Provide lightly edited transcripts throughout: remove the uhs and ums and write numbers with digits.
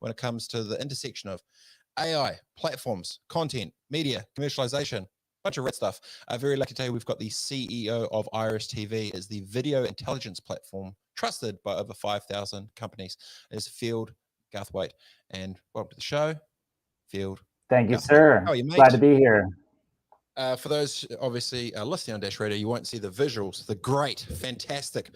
when it comes to the intersection of AI, platforms, content, media, commercialization, bunch of red stuff. Very lucky today we've got the CEO of Iris TV, is the video intelligence platform trusted by over 5,000 companies. Is Field Garthwaite, and welcome to the show, Field. Thank you, Garthwaite. sir. How are you, mate? Glad to be here. For those obviously listening on Dash Radio, you won't see the visuals, the great, fantastic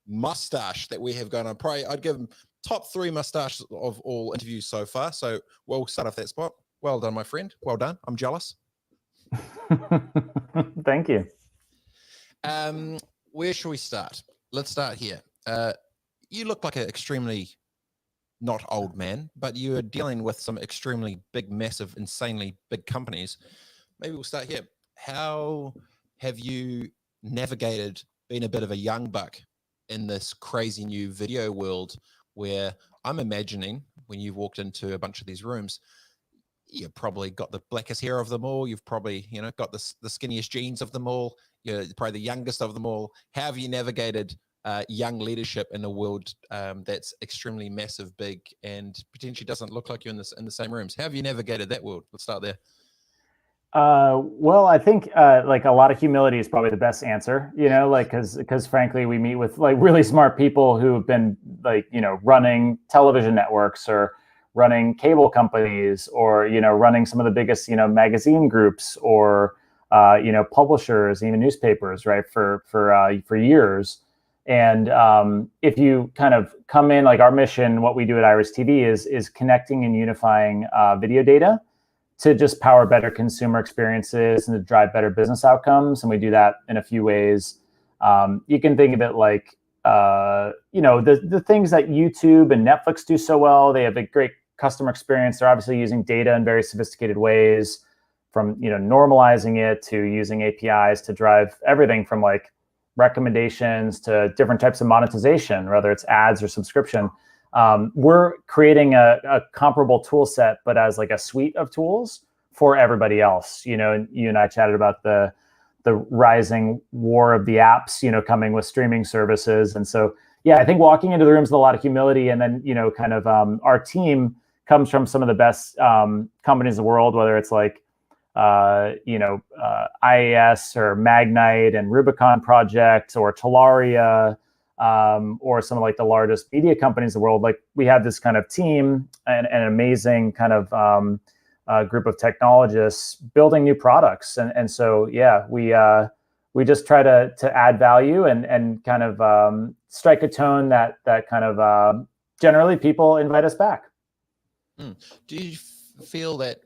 mustache that we have going on. Probably I'd give him top 3 mustaches of all interviews so far. So we'll start off that spot. Well done, my friend. Well done. I'm jealous. Thank you. Where shall we start? Let's start here. You look like an extremely not old man, but you are dealing with some extremely big, massive, insanely big companies. Maybe we'll start here. How have you navigated being a bit of a young buck in this crazy new video world where I'm imagining when you've walked into a bunch of these rooms, you've probably got the blackest hair of them all. You've probably, got the skinniest jeans of them all. You're probably the youngest of them all. How have you navigated young leadership in a world that's extremely massive, big, and potentially doesn't look like you're in the same rooms? How have you navigated that world? Let's start there. Well, I think like a lot of humility is probably the best answer, because frankly, we meet with like really smart people who have been running television networks or running cable companies or, running some of the biggest, magazine groups or, publishers, even newspapers, right, for years. And if you kind of come in, like our mission, what we do at Iris TV is connecting and unifying video data to just power better consumer experiences and to drive better business outcomes. And we do that in a few ways. You can think of it like, the things that YouTube and Netflix do so well. They have a great customer experience. They're obviously using data in very sophisticated ways, from, normalizing it to using APIs to drive everything from like recommendations to different types of monetization, whether it's ads or subscription. We're creating a comparable tool set, but as like a suite of tools for everybody else. And you and I chatted about the rising war of the apps, coming with streaming services. And so, yeah, I think walking into the rooms with a lot of humility, and then, our team comes from some of the best companies in the world, whether it's like, IAS or Magnite and Rubicon Project or Talaria, or some of like the largest media companies in the world. Like we have this kind of team and an amazing kind of group of technologists building new products. And so, yeah, we just try to add value and kind of strike a tone that kind of generally people invite us back. Do you feel that?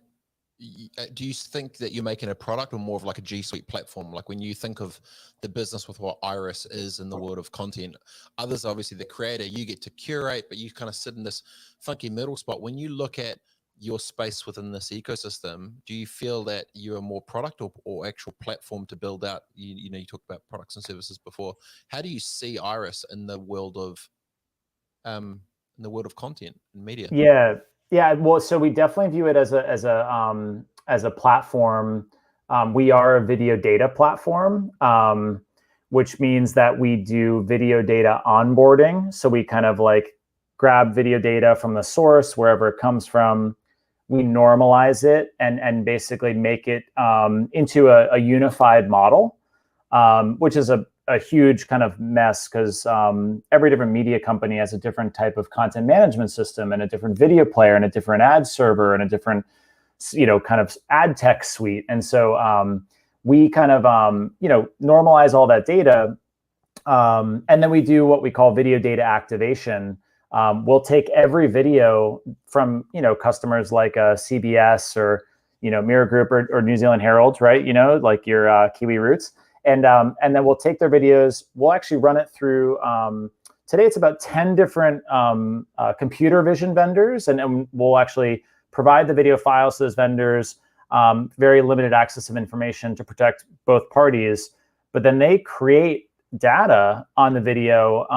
Do you think that you're making a product or more of like a G Suite platform? Like when you think of the business with what Iris is in the world of content, others, obviously the creator, you get to curate, but you kind of sit in this funky middle spot. When you look at your space within this ecosystem, do you feel that you're a more product or actual platform to build out? You talked about products and services before. How do you see Iris in the world of content and media? Yeah. Well, so we definitely view it as a platform. We are a video data platform, which means that we do video data onboarding. So we kind of like grab video data from the source, wherever it comes from. We normalize it and basically make it into a unified model, which is a huge kind of mess because every different media company has a different type of content management system and a different video player and a different ad server and a different, kind of ad tech suite. And so we kind of, normalize all that data. And then we do what we call video data activation. We'll take every video from, customers like CBS or, Mirror Group or New Zealand Herald, right? Like your Kiwi roots. And then we'll take their videos. We'll actually run it through, today it's about 10 different computer vision vendors. And we'll actually provide the video files to those vendors, very limited access of information to protect both parties. But then they create data on the video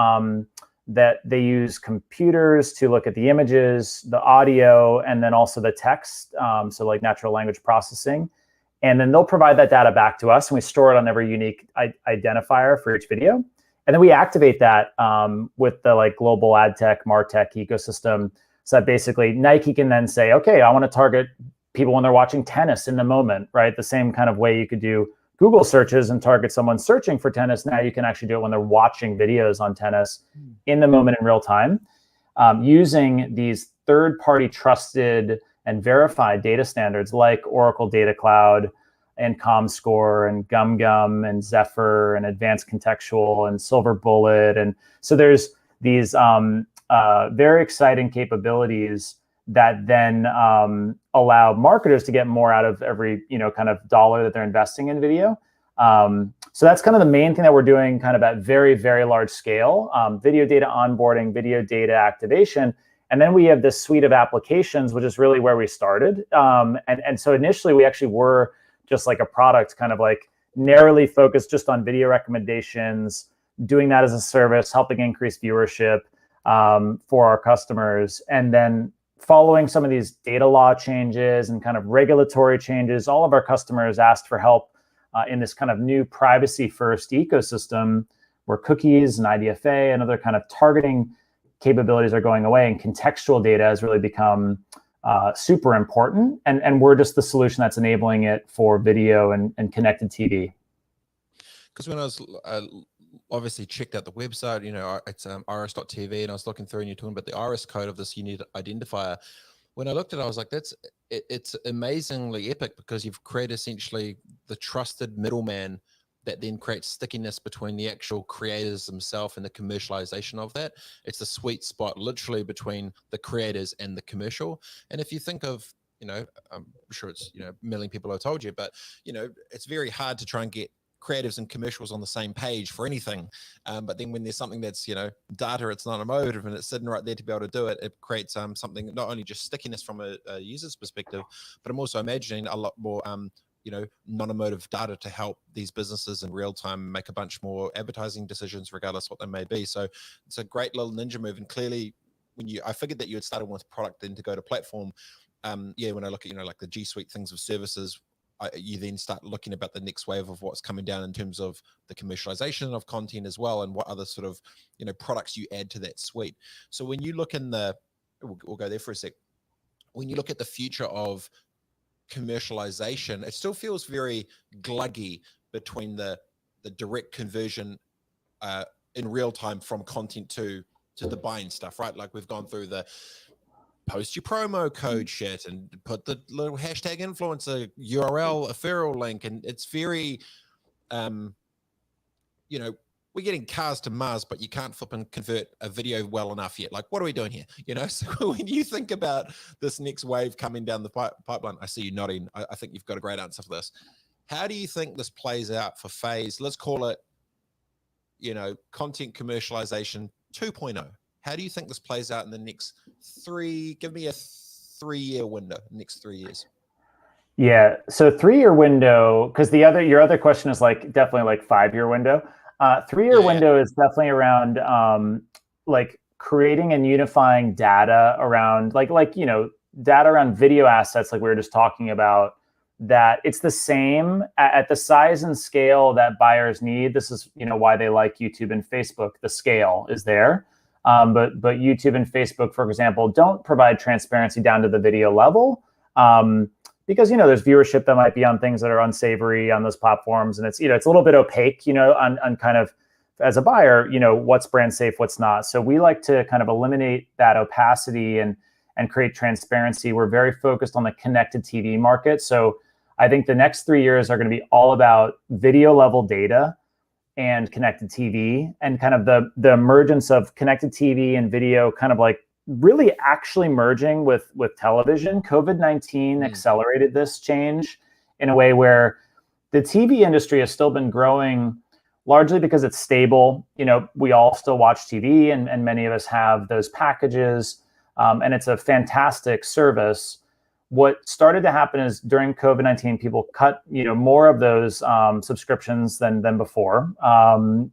that they use computers to look at the images, the audio, and then also the text, so like natural language processing. And then they'll provide that data back to us, and we store it on every unique identifier for each video. And then we activate that with the like global ad tech, MarTech ecosystem So that basically Nike can then say, okay, I want to target people when they're watching tennis in the moment, right? The same kind of way you could do Google searches and target someone searching for tennis. Now you can actually do it when they're watching videos on tennis in the moment in real time, using these third-party trusted and verified data standards like Oracle Data Cloud and ComScore and GumGum and Zephyr and Advanced Contextual and Silver Bullet. And so there's these very exciting capabilities that then allow marketers to get more out of every kind of dollar that they're investing in video. So that's kind of the main thing that we're doing kind of at very, very large scale, video data onboarding, video data activation. And then we have this suite of applications, which is really where we started. And so initially we actually were just like a product kind of like narrowly focused just on video recommendations, doing that as a service, helping increase viewership for our customers. And then following some of these data law changes and kind of regulatory changes, all of our customers asked for help in this kind of new privacy-first ecosystem where cookies and IDFA and other kind of targeting capabilities are going away, and contextual data has really become super important. And we're just the solution that's enabling it for video and connected TV. Because when I was obviously checked out the website, it's iris.tv, and I was looking through and you're talking about the iris code of this unique identifier. When I looked at it, I was like, it's amazingly epic, because you've created essentially the trusted middleman that then creates stickiness between the actual creators themselves and the commercialization of that. It's the sweet spot literally between the creators and the commercial. And if you think of, I'm sure it's, a million people have told you, but, it's very hard to try and get creatives and commercials on the same page for anything. But then when there's something that's, data, it's not emotive, and it's sitting right there to be able to do it, it creates something, not only just stickiness from a user's perspective, but I'm also imagining a lot more, non-emotive data to help these businesses in real time make a bunch more advertising decisions, regardless what they may be. So it's a great little ninja move. And clearly, I figured that you had started with product then to go to platform. When I look at, like the G Suite things of services, you then start looking about the next wave of what's coming down in terms of the commercialization of content as well, and what other sort of, products you add to that suite. So when you look in we'll go there for a sec. When you look at the future of commercialization, it still feels very gluggy between the direct conversion in real time from content to the buying stuff, right? Like we've gone through the post your promo code shit and put the little hashtag influencer URL, a referral link, and it's very, we're getting cars to Mars, but you can't flip and convert a video well enough yet. Like, what are we doing here? So when you think about this next wave coming down the pipeline, I see you nodding. I think you've got a great answer for this. How do you think this plays out for phase, let's call it, content commercialization 2.0? How do you think this plays out in the next give me a 3-year window, next 3 years? Yeah. So 3-year window, because your other question is like definitely like 5-year window. 3-year window is definitely around like creating and unifying data around data around video assets, like we were just talking about, that it's the same at the size and scale that buyers need. This is why they like YouTube and Facebook. The scale is there. But YouTube and Facebook, for example, don't provide transparency down to the video level. Because there's viewership that might be on things that are unsavory on those platforms, and it's it's a little bit opaque, on kind of, as a buyer, what's brand safe, what's not. So we like to kind of eliminate that opacity and create transparency. We're very focused on the connected TV market. So I think the next 3 years are going to be all about video level data and connected TV, and kind of the emergence of connected TV and video kind of like really actually merging with television. COVID-19 accelerated this change in a way where the TV industry has still been growing largely because it's stable. We all still watch TV, and many of us have those packages, and it's a fantastic service. What started to happen is during COVID-19, people cut more of those subscriptions than before.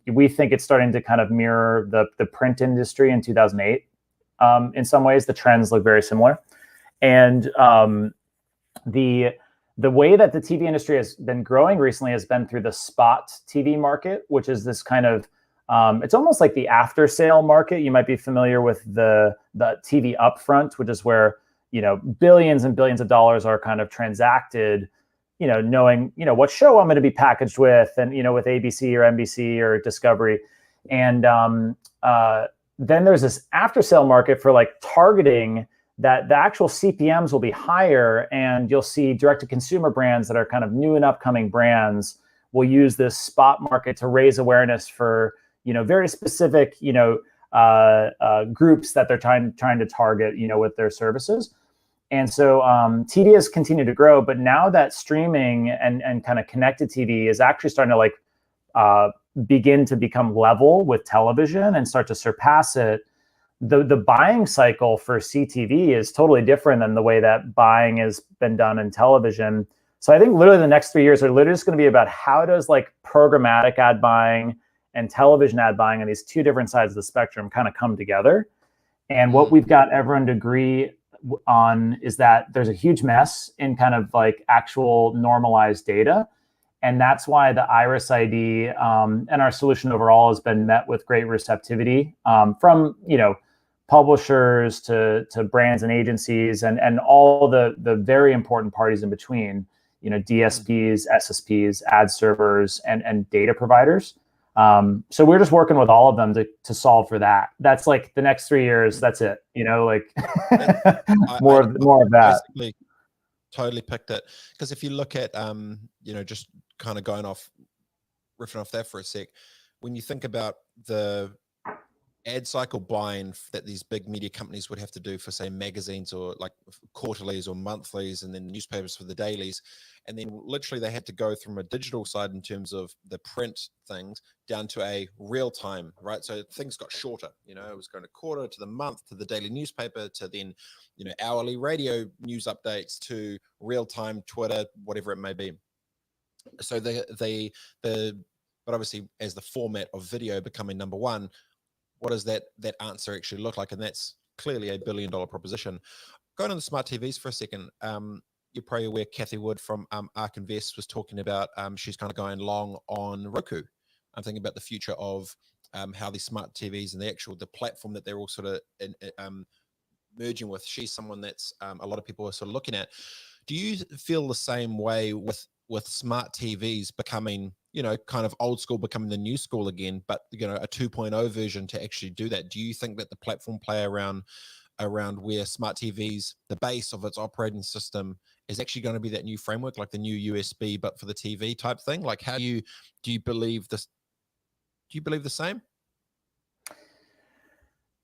We think it's starting to kind of mirror the print industry in 2008. In some ways, the trends look very similar. And the way that the TV industry has been growing recently has been through the spot TV market, which is this kind of It's almost like the after sale market. You might be familiar with the TV upfront, which is where, billions and billions of dollars are kind of transacted, knowing, what show I'm going to be packaged with, and, with ABC or NBC or Discovery. And then there's this after sale market for like targeting, that the actual CPMs will be higher, and you'll see direct to consumer brands that are kind of new and upcoming brands will use this spot market to raise awareness for, very specific, groups that they're trying to target, with their services. And so TV has continued to grow, but now that streaming and kind of connected TV is actually starting to like begin to become level with television and start to surpass it, the buying cycle for CTV is totally different than the way that buying has been done in television. So I think literally the next 3 years are literally just going to be about how does like programmatic ad buying and television ad buying on these two different sides of the spectrum kind of come together. And what we've got everyone to agree on is that there's a huge mess in kind of like actual normalized data. And that's why the Iris ID and our solution overall has been met with great receptivity from, publishers to brands and agencies and all the very important parties in between, DSPs, SSPs, ad servers, and data providers. So we're just working with all of them to solve for that. That's like the next 3 years. That's it. Like more of that. Totally picked it, because if you look at just kind of riffing off that for a sec, when you think about the ad cycle buying that these big media companies would have to do for, say, magazines or like quarterlies or monthlies, and then newspapers for the dailies, and then literally they had to go from a digital side in terms of the print things down to a real time, right? So things got shorter. It was going to quarter, to the month, to the daily newspaper, to then hourly radio news updates, to real time Twitter, whatever it may be. So but obviously, as the format of video becoming number one, what does that answer actually look like? And that's clearly a $1 billion proposition. Going on the smart TVs for a second, you're probably aware Kathy Wood from Ark Invest was talking about she's kind of going long on Roku. I'm thinking about the future of how these smart TVs and the platform that they're all sort of merging with. She's someone that's a lot of people are sort of looking at. Do you feel the same way with smart TVs becoming, kind of old school becoming the new school again, but a 2.0 version to actually do that? Do you think that the platform play around where smart TVs, the base of its operating system, is actually going to be that new framework, like the new USB, but for the TV type thing? Like, how do you believe this? Do you believe the same?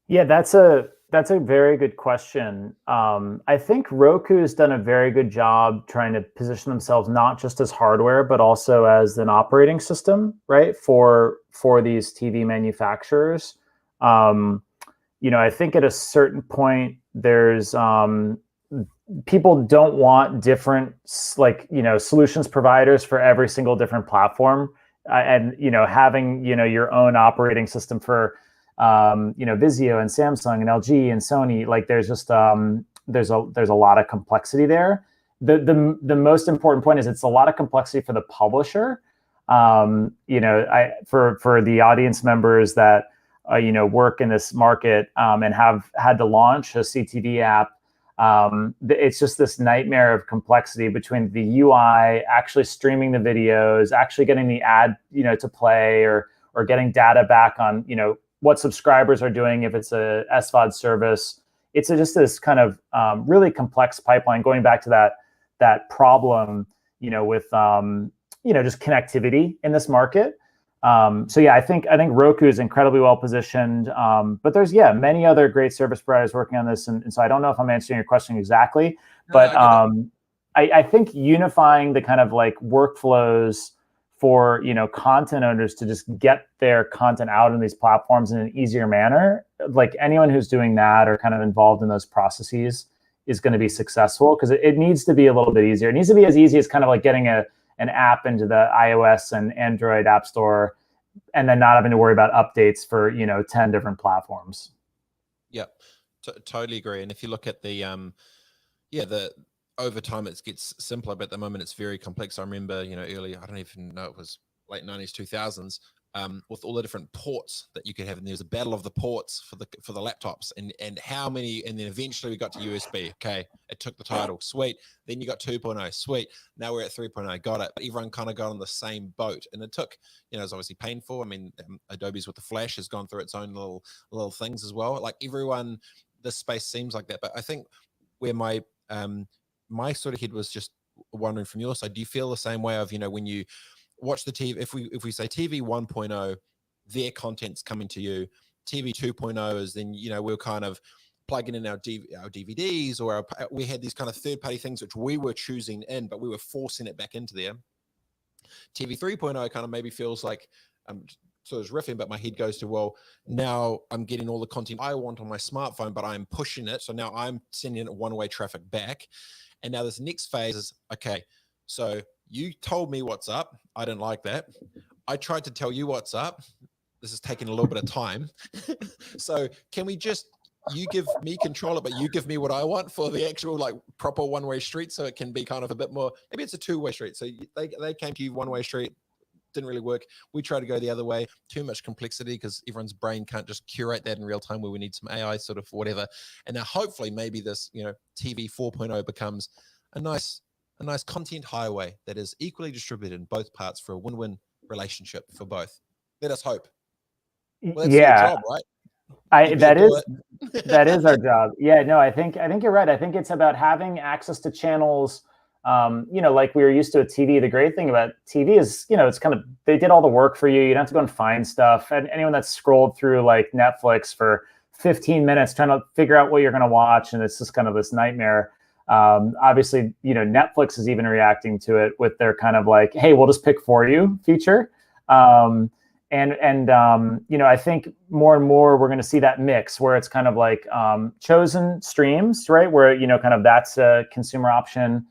Yeah, that's a very good question. I think Roku has done a very good job trying to position themselves not just as hardware, but also as an operating system, right? For these TV manufacturers. I think at a certain point, there's people don't want different solutions providers for every single different platform, and having your own operating system for Vizio and Samsung and LG and Sony. Like there's just there's a lot of complexity there. The most important point is it's a lot of complexity for the publisher. For the audience members that work in this market and have had to launch a CTV app, it's just this nightmare of complexity between the UI, actually streaming the videos, actually getting the ad to play, or getting data back on what subscribers are doing if it's a SVOD service. It's just this kind of really complex pipeline, going back to that problem with just connectivity in this market. So yeah, I think Roku is incredibly well positioned, but there's many other great service providers working on this, and so I don't know if I'm answering your question exactly, but I think unifying the kind of like workflows for content owners to just get their content out on these platforms in an easier manner, like anyone who's doing that or kind of involved in those processes is going to be successful, because it needs to be a little bit easier. It needs to be as easy as kind of like getting an app into the iOS and Android app store, and then not having to worry about updates for 10 different platforms. Yeah, totally agree. And if you look at the over time it gets simpler, but at the moment it's very complex. I remember early, I don't even know, it was late 90s, 2000s, with all the different ports that you could have. And there's a battle of the ports for the laptops and how many, and then eventually we got to USB. Okay. It took the title. Sweet. Then you got 2.0. Sweet. Now we're at 3.0. Got it. But everyone kind of got on the same boat, and it took, it's obviously painful. I mean, Adobe's with the Flash has gone through its own little things as well. Like everyone, this space seems like that. But I think where my sort of head was just wondering from your side, do you feel the same way of, when you watch the TV, if we say TV 1.0, their content's coming to you. TV 2.0 is then, we're kind of plugging in our DVDs, or we had these kind of third-party things which we were choosing in, but we were forcing it back into there. TV 3.0 kind of maybe feels like, so it's riffing, but my head goes to, well, now I'm getting all the content I want on my smartphone, but I'm pushing it. So now I'm sending it one-way traffic back. And now this next phase is, okay, so you told me what's up. I didn't like that. I tried to tell you what's up. This is taking a little bit of time. So can we you give me control, but you give me what I want for the actual like proper one-way street, so it can be kind of a bit more, maybe it's a two-way street. So they came to you one-way street, didn't really work. We try to go the other way. Too much complexity because everyone's brain can't just curate that in real time, where we need some AI sort of whatever. And now hopefully maybe this, TV 4.0 becomes a nice content highway that is equally distributed in both parts for a win-win relationship for both. Let us hope. Well, that's your job, right? That is our job. Yeah, no, I think you're right. I think it's about having access to channels. Like we were used to at TV. The great thing about TV is, it's kind of, they did all the work for you. You don't have to go and find stuff. And anyone that's scrolled through like Netflix for 15 minutes trying to figure out what you're going to watch, and it's just kind of this nightmare. Obviously, Netflix is even reacting to it with their kind of like, hey, we'll just pick for you feature. I think more and more we're going to see that mix where it's kind of like chosen streams, right? Where, kind of that's a consumer option.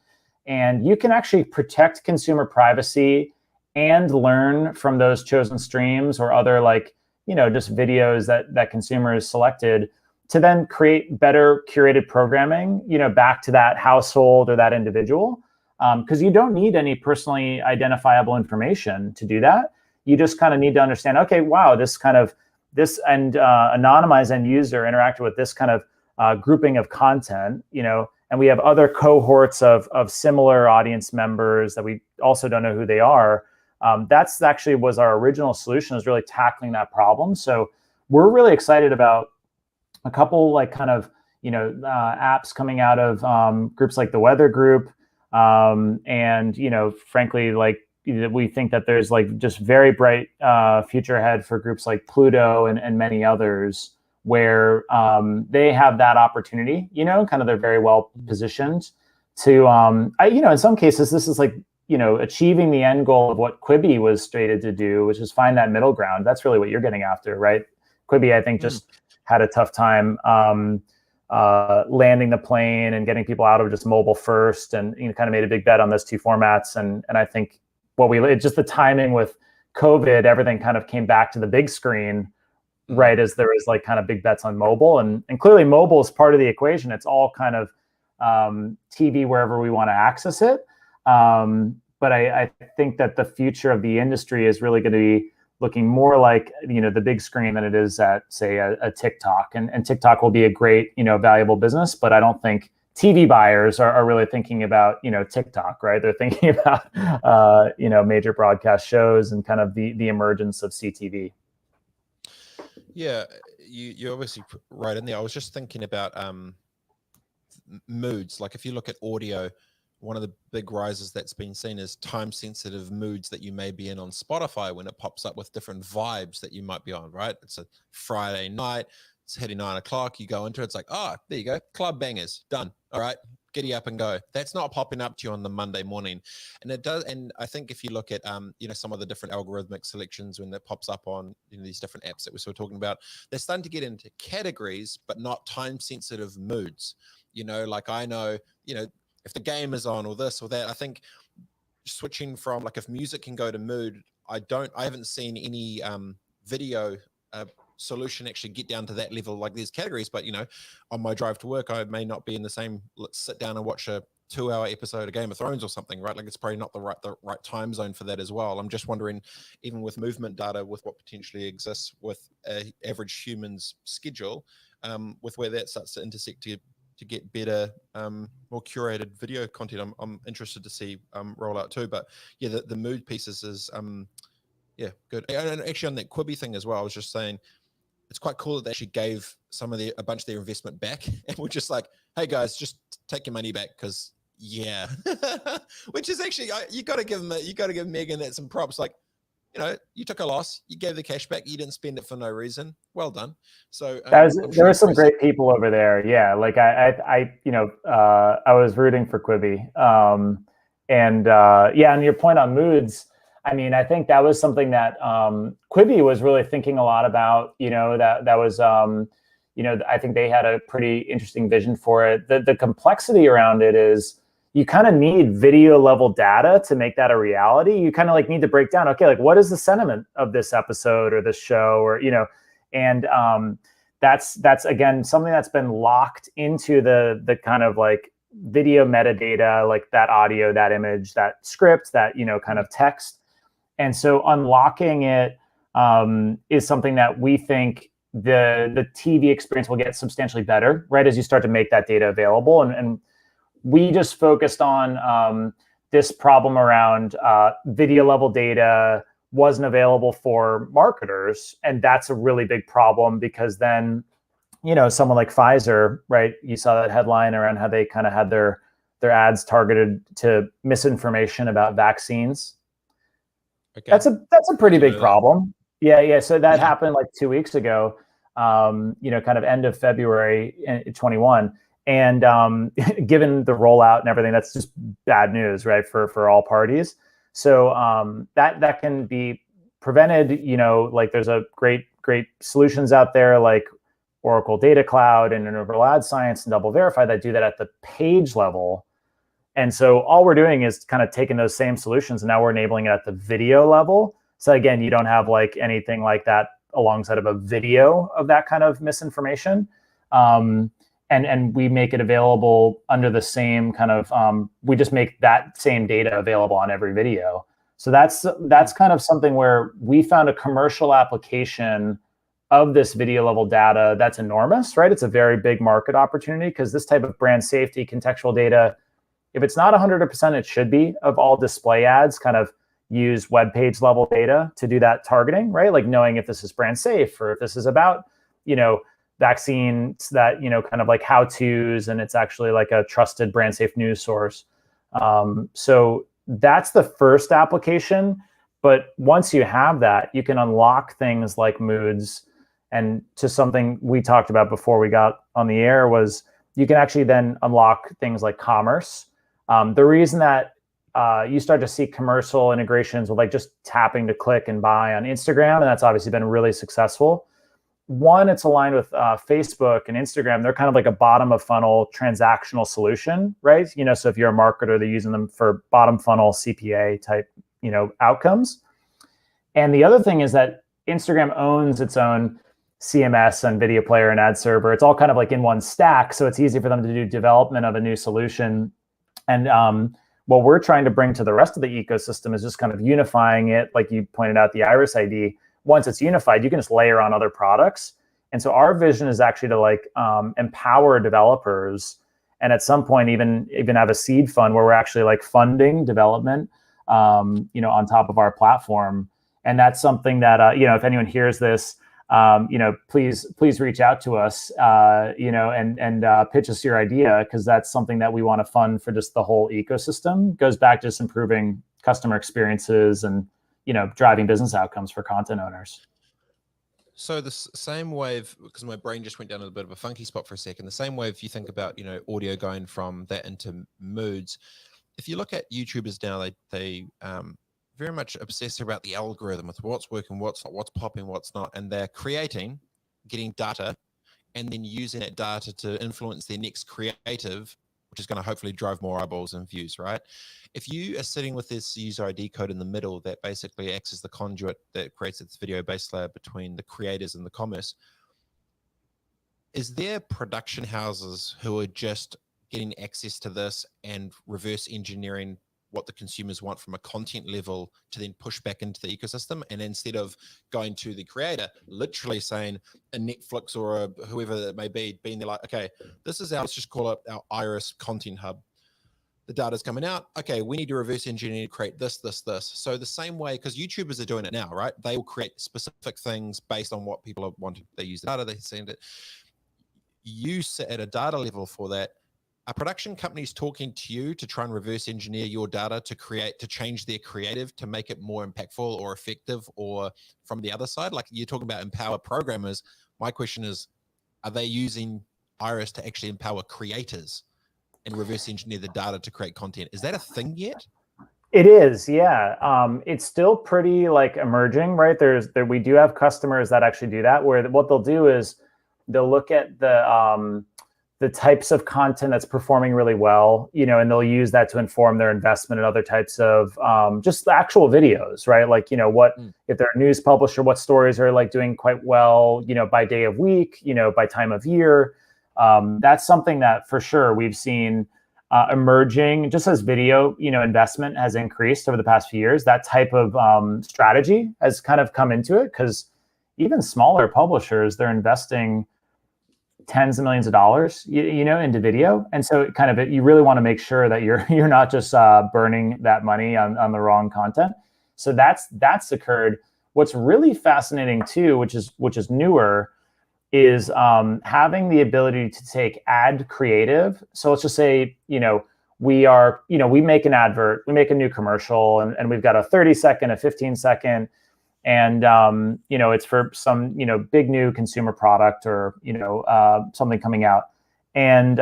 And you can actually protect consumer privacy and learn from those chosen streams or other like, just videos that consumers selected to then create better curated programming, back to that household or that individual. Because you don't need any personally identifiable information to do that. You just kind of need to understand, okay, wow, this anonymized end user interacted with this kind of grouping of content, and we have other cohorts of similar audience members that we also don't know who they are. That's actually was our original solution, is really tackling that problem. So we're really excited about a couple like kind of, apps coming out of groups like the Weather Group. Frankly, like we think that there's like just very bright future ahead for groups like Pluto and many others, where they have that opportunity, kind of they're very well positioned to, in some cases, this is like, achieving the end goal of what Quibi was stated to do, which is find that middle ground. That's really what you're getting after, right? Quibi, I think, just had a tough time landing the plane and getting people out of just mobile first, and kind of made a big bet on those two formats. And I think just the timing with COVID, everything kind of came back to the big screen, right, as there was like kind of big bets on mobile, and clearly mobile is part of the equation. It's all kind of TV wherever we want to access it. But I think that the future of the industry is really going to be looking more like, the big screen than it is at, say, a TikTok. And TikTok will be a great, valuable business, but I don't think TV buyers are really thinking about, TikTok, right? They're thinking about, major broadcast shows and kind of the emergence of CTV. Yeah, you're obviously right in there. I was just thinking about moods. Like if you look at audio, one of the big rises that's been seen is time-sensitive moods that you may be in on Spotify when it pops up with different vibes that you might be on, right? It's a Friday night, it's hitting 9 o'clock, you go into it, it's like, there you go, club bangers, done. All right, giddy up and go. That's not popping up to you on the Monday morning. And it does, and I think if you look at, some of the different algorithmic selections when that pops up on these different apps that we're sort of talking about, they're starting to get into categories, but not time-sensitive moods. Like I know, if the game is on or this or that, I think switching from like if music can go to mood, I haven't seen any video solution actually get down to that level. Like there's categories, but on my drive to work, I may not be in the same, let's sit down and watch a 2-hour episode of Game of Thrones or something, right? Like it's probably not the right time zone for that as well. I'm just wondering, even with movement data, with what potentially exists with a average human's schedule, with where that starts to intersect to get better, more curated video content, I'm interested to see roll out too. But yeah, the mood pieces is yeah, good. And actually on that Quibi thing as well, I was just saying, it's quite cool that they actually gave a bunch of their investment back, and we're just like, hey guys, just take your money back, because yeah, which is actually, you got to give Megan that some props. Like, you know, you took a loss, you gave the cash back, you didn't spend it for no reason. Well done. So there were some great people over there. Yeah, like I was rooting for Quibi. Yeah, and your point on moods, I mean, I think that was something that Quibi was really thinking a lot about. You know, that was I think they had a pretty interesting vision for it. The complexity around it is, you kind of need video level data to make that a reality. You kind of like need to break down, okay, like what is the sentiment of this episode or this show, or, you know, and that's again, something that's been locked into the kind of like video metadata, like that audio, that image, that script, that, you know, kind of text. And so unlocking it is something that we think the TV experience will get substantially better, right, as you start to make that data available. And we just focused on this problem around video level data wasn't available for marketers. And that's a really big problem, because then, you know, someone like Pfizer, right? You saw that headline around how they kind of had their ads targeted to misinformation about vaccines. Okay. That's a pretty big problem. Yeah. So that happened like 2 weeks ago, you know, kind of end of February 21. And given the rollout and everything, that's just bad news, right, for all parties. So that can be prevented. You know, like there's a great solutions out there like Oracle Data Cloud and Interval Ad Science and Double Verify that do that at the page level. And so all we're doing is kind of taking those same solutions, and now we're enabling it at the video level. So again, you don't have like anything like that alongside of a video of that kind of misinformation. And we make it available under the same kind of, we just make that same data available on every video. So that's kind of something where we found a commercial application of this video level data that's enormous, right? It's a very big market opportunity, because this type of brand safety contextual data, if it's not 100%, it should be, of all display ads, kind of use web page level data to do that targeting, right? Like knowing if this is brand safe, or if this is about, you know, vaccines, that, you know, kind of like how-tos, and it's actually like a trusted brand safe news source. So that's the first application. But once you have that, you can unlock things like moods. And to something we talked about before we got on the air was, you can actually then unlock things like commerce. The reason that you start to see commercial integrations with like just tapping to click and buy on Instagram, and that's obviously been really successful. One, it's aligned with Facebook and Instagram. They're kind of like a bottom of funnel transactional solution, right? You know, so if you're a marketer, they're using them for bottom funnel CPA type, you know, outcomes. And the other thing is that Instagram owns its own CMS and video player and ad server. It's all kind of like in one stack, so it's easy for them to do development of a new solution. And what we're trying to bring to the rest of the ecosystem is just kind of unifying it, like you pointed out, the Iris ID. Once it's unified, you can just layer on other products. And so our vision is actually to like empower developers, and at some point even have a seed fund where we're actually like funding development, you know, on top of our platform. And that's something that you know, if anyone hears this, you know, please reach out to us, you know, and pitch us your idea, because that's something that we want to fund for just the whole ecosystem. It goes back to just improving customer experiences and, you know, driving business outcomes for content owners. So the same wave, because my brain just went down a bit of a funky spot for a second, the same way if you think about, you know, audio going from that into moods, if you look at YouTubers now, they very much obsessed about the algorithm, with what's working, what's not, what's popping, what's not, and they're getting data, and then using that data to influence their next creative, which is going to hopefully drive more eyeballs and views, right? If you are sitting with this user ID code in the middle that basically acts as the conduit that creates its video base layer between the creators and the commerce, is there production houses who are just getting access to this and reverse engineering what the consumers want from a content level to then push back into the ecosystem. And instead of going to the creator, literally saying a Netflix or a whoever it may be, being there like, okay, this is our, let's just call it our Iris content hub. The data's coming out. Okay, we need to reverse engineer to create this. So the same way, because YouTubers are doing it now, right? They will create specific things based on what people are wanting. They use the data, they send it. You sit at a data level for that. Are production companies talking to you to try and reverse engineer your data to change their creative, to make it more impactful or effective? Or from the other side, like you're talking about empower programmers, my question is, are they using Iris to actually empower creators and reverse engineer the data to create content? Is that a thing yet? It is, yeah. It's still pretty like emerging, right? We do have customers that actually do that, where what they'll do is they'll look at the types of content that's performing really well, and they'll use that to inform their investment in other types of just the actual videos, right? Like, if they're a news publisher, what stories are like doing quite well, by day of week, by time of year. That's something that for sure we've seen emerging just as video, investment has increased over the past few years. That type of strategy has kind of come into it, because even smaller publishers, they're investing tens of millions of dollars, into video. And so you really want to make sure that you're not just burning that money on the wrong content. So that's occurred. What's really fascinating too, which is newer, is having the ability to take ad creative. So let's just say, we make an advert, we make a new commercial, and we've got a 30-second, a 15-second, and it's for some big new consumer product or something coming out, and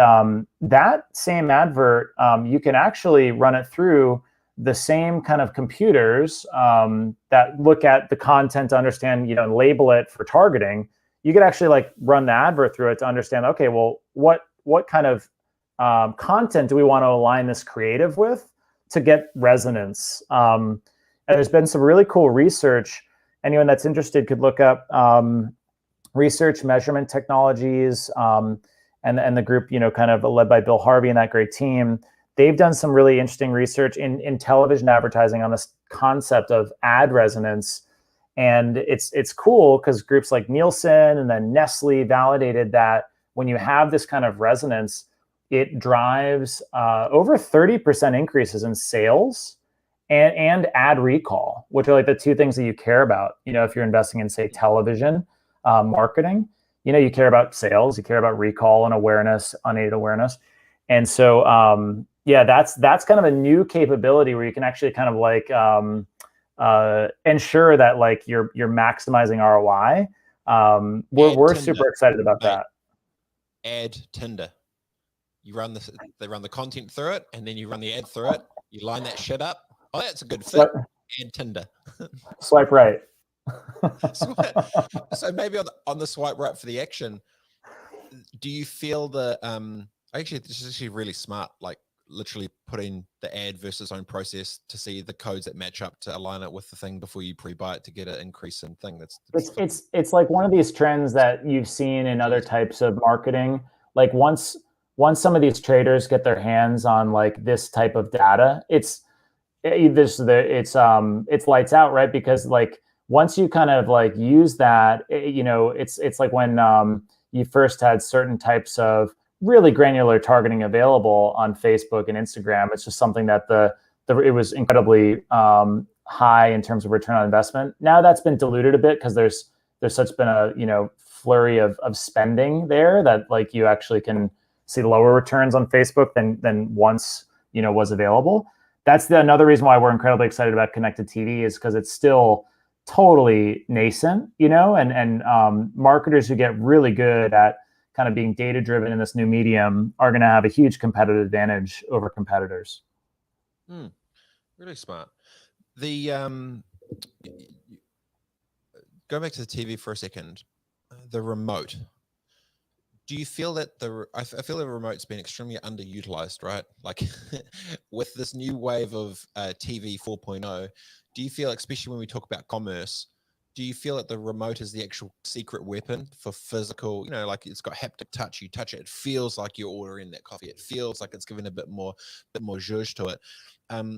that same advert, you can actually run it through the same kind of computers that look at the content to understand, label it for targeting. You could actually like run the advert through it to understand, okay, well, what kind of content do we want to align this creative with to get resonance? And there's been some really cool research. Anyone that's interested could look up Research Measurement Technologies, and the group, kind of led by Bill Harvey and that great team. They've done some really interesting research in television advertising on this concept of ad resonance. And it's cool because groups like Nielsen and then Nestle validated that when you have this kind of resonance, it drives over 30% increases in sales and ad recall, which are like the two things that you care about. If you're investing in, say, television marketing, you care about sales, you care about recall and awareness, unaided awareness. And so, that's kind of a new capability where you can actually kind of like ensure that like you're maximizing ROI. We're super excited about that. Ad Tinder. They run the content through it, and then you run the ad through it. You line that shit up. Oh, that's a good fit. Ad Tinder. Swipe right. So maybe on the swipe right for the action, do you feel actually this is actually really smart, like literally putting the ad versus own process to see the codes that match up to align it with the thing before you pre-buy it to get an increase in thing. It's like one of these trends that you've seen in other types of marketing. Like once some of these traders get their hands on like this type of data, it's lights out, right? Because like once you kind of like use that, it's like when you first had certain types of really granular targeting available on Facebook and Instagram. It's just something that it was incredibly high in terms of return on investment. Now that's been diluted a bit because there's such been a flurry of spending there that like you actually can see lower returns on Facebook than once was available. That's another reason why we're incredibly excited about connected TV, is because it's still totally nascent, and marketers who get really good at kind of being data driven in this new medium are going to have a huge competitive advantage over competitors. Really smart. The go back to the TV for a second. The remote. Do you feel that I feel the remote's been extremely underutilized, right? Like with this new wave of TV 4.0, do you feel, especially when we talk about commerce, do you feel that the remote is the actual secret weapon for physical, like it's got haptic touch, you touch it, it feels like you're ordering that coffee, it feels like it's given a bit more zhuzh to it.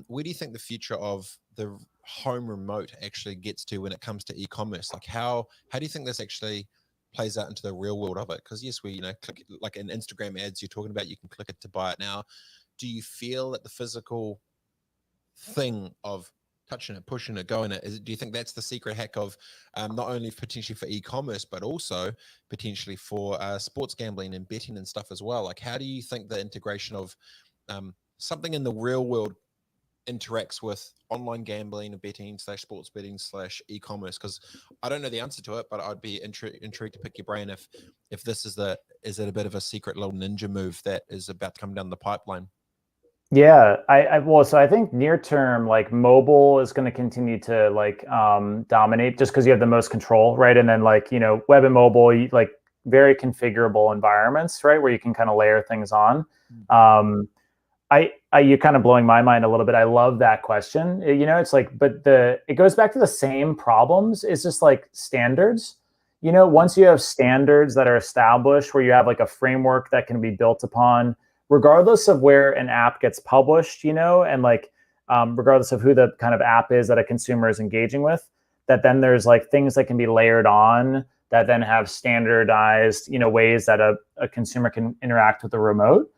Where do you think the future of the home remote actually gets to when it comes to e-commerce? Like how do you think this actually plays out into the real world of it? Because yes, we click, like in Instagram ads you're talking about, you can click it to buy it now. Do you feel that the physical thing of touching it, pushing it, going it, do you think that's the secret hack of not only potentially for e-commerce, but also potentially for sports gambling and betting and stuff as well? Like how do you think the integration of something in the real world interacts with online gambling and betting / sports betting / e-commerce? Because I don't know the answer to it, but I'd be intrigued to pick your brain if this is it a bit of a secret little ninja move that is about to come down the pipeline? Yeah, so I think near term, like mobile is going to continue to like dominate just because you have the most control, right? And then like, web and mobile, like very configurable environments, right? Where you can kind of layer things on. You're kind of blowing my mind a little bit. I love that question. It's like, but it goes back to the same problems. It's just like standards. Once you have standards that are established, where you have like a framework that can be built upon, regardless of where an app gets published, and like regardless of who the kind of app is that a consumer is engaging with, that then there's like things that can be layered on that then have standardized, ways that a consumer can interact with the remote.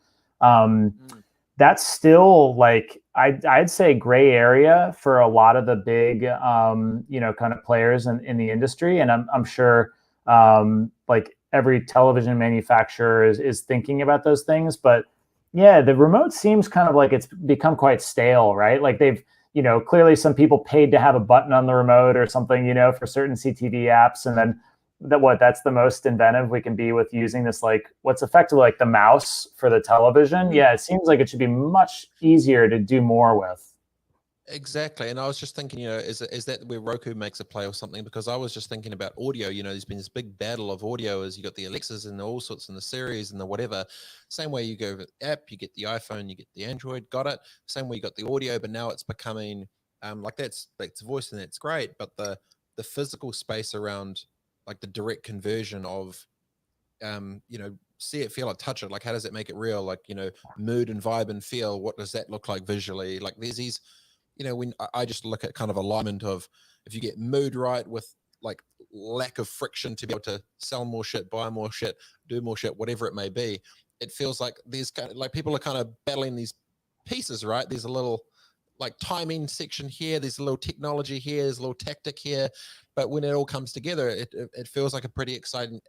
That's still like, I'd say gray area for a lot of the big, kind of players in the industry. And I'm sure like every television manufacturer is thinking about those things. But yeah, the remote seems kind of like it's become quite stale, right? Like they've, clearly some people paid to have a button on the remote or something, for certain CTV apps. And then that's the most inventive we can be with using this, like what's effectively like the mouse for the television. Yeah, it seems like it should be much easier to do more with. Exactly. And I was just thinking, is that where Roku makes a play or something? Because I was just thinking about audio, there's been this big battle of audio as you got the Alexas and all sorts in the series and the whatever. Same way you go with the app, you get the iPhone, you get the Android, got it. Same way you got the audio, but now it's becoming like that's voice and that's great. But the physical space around like the direct conversion of, see it, feel it, touch it. Like, how does it make it real? Like, mood and vibe and feel, what does that look like visually? Like there's these, when I just look at kind of alignment of if you get mood right with like lack of friction to be able to sell more shit, buy more shit, do more shit, whatever it may be, it feels like there's kind of like people are kind of battling these pieces, right? There's a little like timing section here, there's a little technology here, there's a little tactic here, but when it all comes together, it feels like a pretty exciting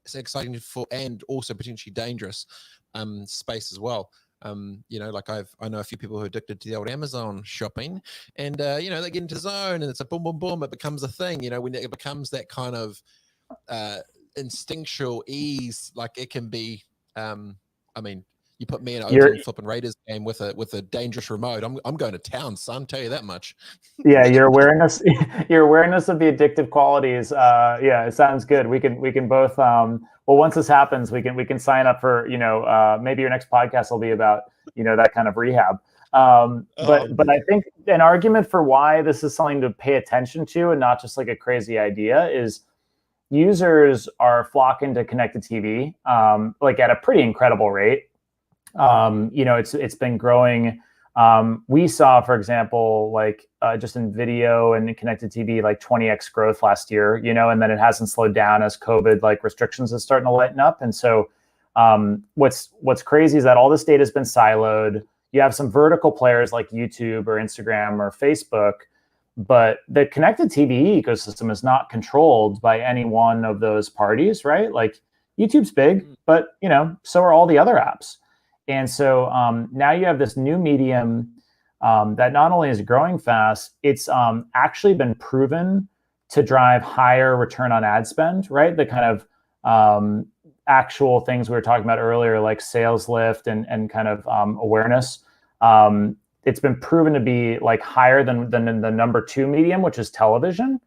for, and also potentially dangerous space as well. Like I know a few people who are addicted to the old Amazon shopping, and they get into zone and it's a boom, boom, boom. It becomes a thing, when it becomes that kind of instinctual ease. Like it can be, you put me in an Oakland flipping Raiders game with a dangerous remote, I'm going to town, son. Tell you that much. Yeah, your awareness of the addictive qualities. Yeah, it sounds good. We can both. Well, once this happens, we can sign up for maybe your next podcast will be about that kind of rehab. But I think an argument for why this is something to pay attention to and not just like a crazy idea is users are flocking to connected TV like at a pretty incredible rate. It's been growing. We saw, for example, like just in video and connected TV, like 20x growth last year, and then it hasn't slowed down as COVID like restrictions is starting to lighten up. And so what's crazy is that all this data has been siloed. You have some vertical players like YouTube or Instagram or Facebook, but the connected TV ecosystem is not controlled by any one of those parties, right? Like YouTube's big, but so are all the other apps. And so now you have this new medium that not only is growing fast, it's actually been proven to drive higher return on ad spend, right? The kind of actual things we were talking about earlier, like sales lift and kind of awareness. It's been proven to be like higher than the number 2 medium, which is television.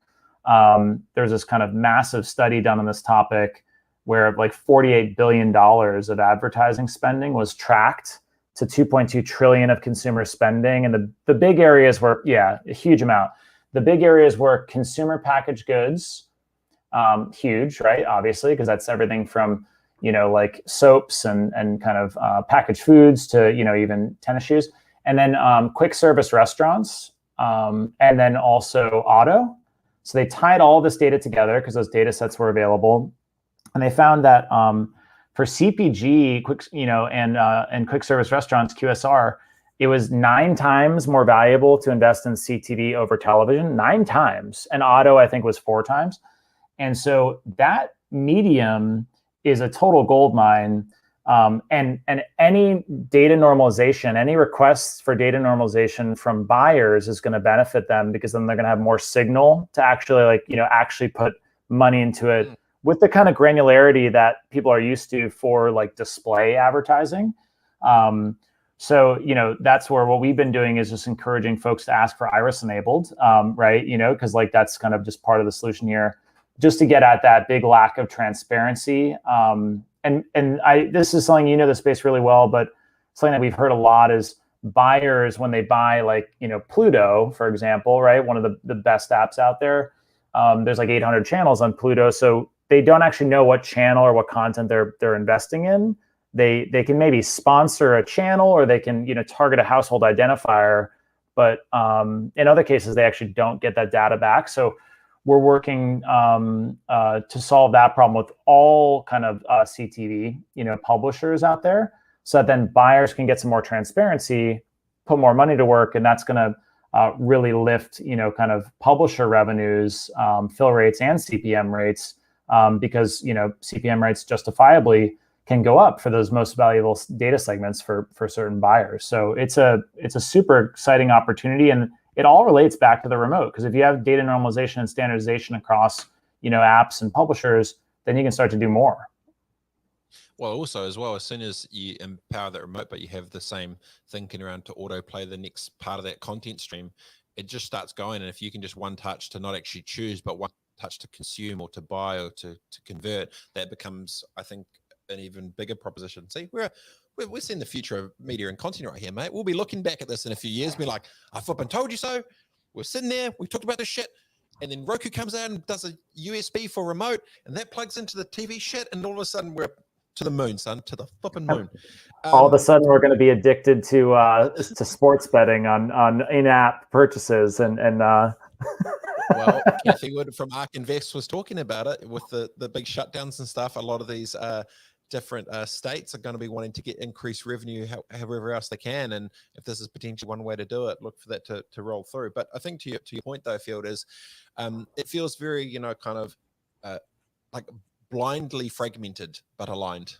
There's this kind of massive study done on this topic where like $48 billion of advertising spending was tracked to 2.2 trillion of consumer spending. And the big areas were, a huge amount. The big areas were consumer packaged goods, huge, right? Obviously, because that's everything from, like soaps and kind of packaged foods to, even tennis shoes. And then quick service restaurants, and then also auto. So they tied all this data together because those data sets were available. And they found that for CPG, and quick service restaurants, QSR, it was 9 times more valuable to invest in CTV over television, 9 times. And auto, I think, was 4 times. And so that medium is a total gold mine. And any data normalization, any requests for data normalization from buyers is going to benefit them, because then they're going to have more signal to actually actually put money into it with the kind of granularity that people are used to for like display advertising. So, that's where what we've been doing is just encouraging folks to ask for Iris enabled, right? Because like that's kind of just part of the solution here, just to get at that big lack of transparency. This is something, the space really well, but something that we've heard a lot is buyers, when they buy like, Pluto, for example, right? One of the best apps out there. There's like 800 channels on Pluto. So they don't actually know what channel or what content they're investing in. They can maybe sponsor a channel, or they can, target a household identifier. But in other cases, they actually don't get that data back. So we're working to solve that problem with all kind of CTV, publishers out there, so that then buyers can get some more transparency, put more money to work, and that's going to really lift, kind of publisher revenues, fill rates, and CPM rates, because CPM rates justifiably can go up for those most valuable data segments for certain buyers. So it's a super exciting opportunity, and it all relates back to the remote, because if you have data normalization and standardization across apps and publishers, then you can start to do more. Well, also as well, as soon as you empower that remote, but you have the same thinking around to autoplay the next part of that content stream, it just starts going. And if you can just one touch to not actually choose, but one touch to consume or to buy or to convert, that becomes, I think, an even bigger proposition. See, we're seeing the future of media and content right here, mate. We'll be looking back at this in a few years, be like, I flipping told you so. We're sitting there, we talked about this shit, and then Roku comes out and does a USB for remote, and that plugs into the TV shit, and all of a sudden we're to the moon, son, to the flipping moon. All of a sudden, we're going to be addicted to sports betting on in-app purchases, and Well, Kathy Wood from Ark Invest was talking about it with the big shutdowns and stuff. A lot of these different states are going to be wanting to get increased revenue however else they can, and if this is potentially one way to do it, look for that to roll through. But I think to your point though, Field, is it feels very kind of like blindly fragmented but aligned.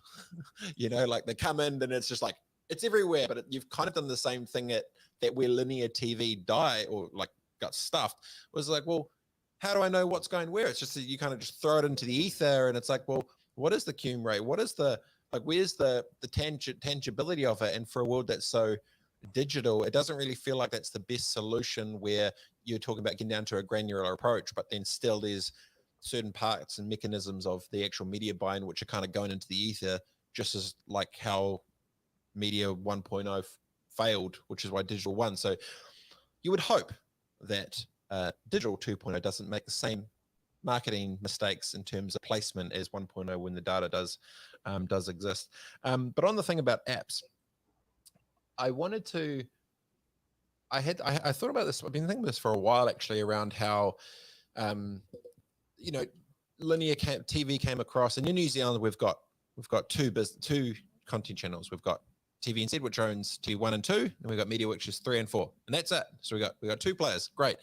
Like they come in and it's just like it's everywhere, but you've kind of done the same thing that where linear TV die or like got stuffed was like, well, how do I know what's going where? It's just that you kind of just throw it into the ether, and it's like, well, what is the cum rate? What is the where's the tangibility of it? And for a world that's so digital, it doesn't really feel like that's the best solution, where you're talking about getting down to a granular approach, but then still there's certain parts and mechanisms of the actual media buying which are kind of going into the ether, just as like how media 1.0 failed, which is why digital won. So you would hope that digital 2.0 doesn't make the same marketing mistakes in terms of placement as 1.0 when the data does exist. But on the thing about apps, I thought about this. I've been thinking about this for a while actually, around how linear TV came across, and in New Zealand we've got two content channels. We've got TVNZ, which owns T1 and 2, and we've got Media, which is 3 and 4, and that's it. So we got 2 players, great.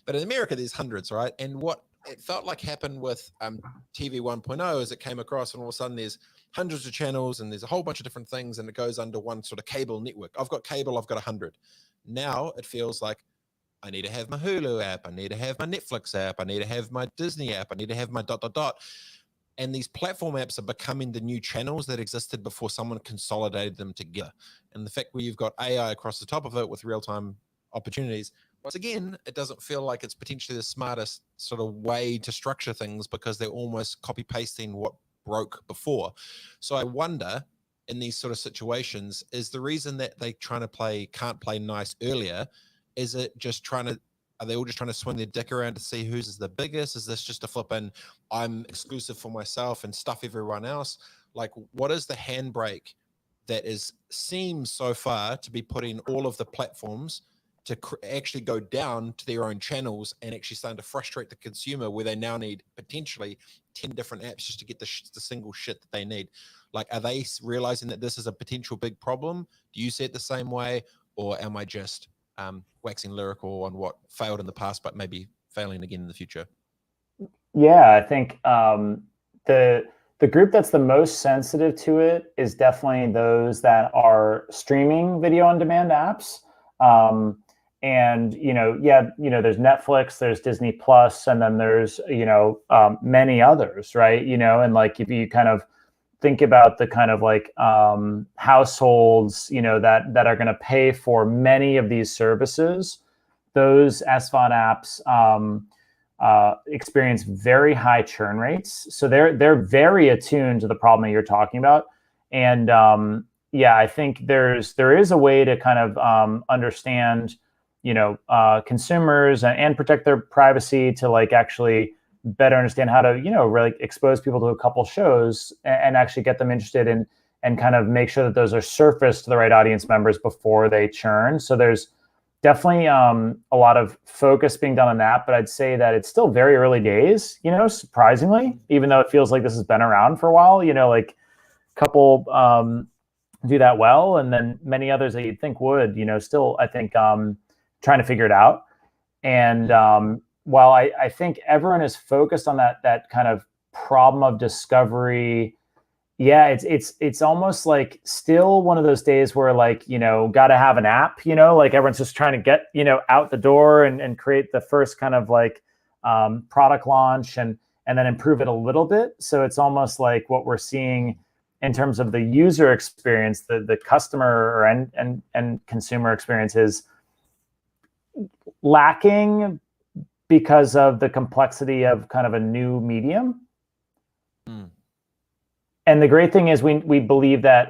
But in America, there's hundreds, right? And what it felt like happened with TV 1.0 is it came across, and all of a sudden there's hundreds of channels, and there's a whole bunch of different things, and it goes under one sort of cable network. I've got cable, I've got 100. Now it feels like I need to have my Hulu app, I need to have my Netflix app, I need to have my Disney app, I need to have my ... And these platform apps are becoming the new channels that existed before someone consolidated them together. And the fact where you've got AI across the top of it with real-time opportunities, once again, it doesn't feel like it's potentially the smartest sort of way to structure things, because they're almost copy-pasting what broke before. So I wonder, in these sort of situations, is the reason that they can't play nice earlier, is it just are Are they all just trying to swing their dick around to see whose is the biggest? Is this just a flippin' I'm exclusive for myself and stuff everyone else? Like, what is the handbrake that seems so far to be putting all of the platforms to actually go down to their own channels and actually starting to frustrate the consumer, where they now need potentially 10 different apps just to get the single shit that they need? Like, are they realizing that this is a potential big problem? Do you see it the same way? Or am I just waxing lyrical on what failed in the past, but maybe failing again in the future? Yeah, I think the group that's the most sensitive to it is definitely those that are streaming video on demand apps. And there's Netflix, there's Disney Plus, and then there's many others, right? And like if you kind of think about the kind of like households, that are going to pay for many of these services, those SVOD apps experience very high churn rates. So they're very attuned to the problem that you're talking about. And I think there is a way to kind of understand, consumers and protect their privacy, to like actually better understand how to, really expose people to a couple shows and actually get them interested in, and kind of make sure that those are surfaced to the right audience members before they churn. So there's definitely a lot of focus being done on that, but I'd say that it's still very early days, surprisingly, even though it feels like this has been around for a while, like a couple do that well, and then many others that you'd think would, still, I think, trying to figure it out. And while I think everyone is focused on that kind of problem of discovery, yeah, it's almost like still one of those days where, like, got to have an app, like everyone's just trying to get, out the door and create the first kind of like product launch and then improve it a little bit. So it's almost like what we're seeing in terms of the user experience, the customer and consumer experience is lacking because of the complexity of kind of a new medium. And the great thing is we believe that